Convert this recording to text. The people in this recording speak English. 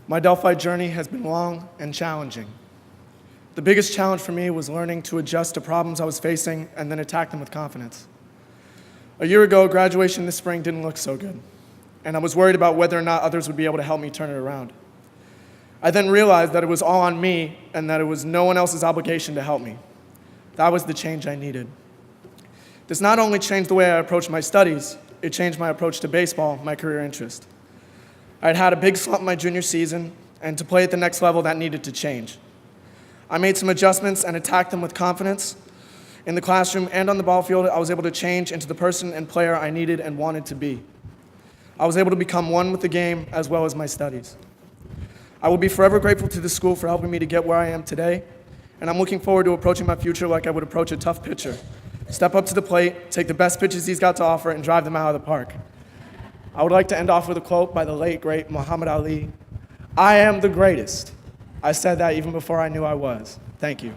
My Delphi journey has been long and challenging. The biggest challenge for me was learning to adjust to problems I was facing and then attack them with confidence. A year ago, graduation this spring didn't look so good, and I was worried about whether or not others would be able to help me turn it around. I then realized that it was all on me and that it was no one else's obligation to help me. That was the change I needed. This not only changed the way I approached my studies, it changed my approach to baseball, my career interest. I'd had a big slump my junior season, and to play at the next level, that needed to change. I made some adjustments and attacked them with confidence. In the classroom and on the ball field, I was able to change into the person and player I needed and wanted to be. I was able to become one with the game as well as my studies. I will be forever grateful to the school for helping me to get where I am today, and I'm looking forward to approaching my future like I would approach a tough pitcher. Step up to the plate, take the best pitches he's got to offer, and drive them out of the park. I would like to end off with a quote by the late, great Muhammad Ali. "I am the greatest." I said that even before I knew I was. Thank you.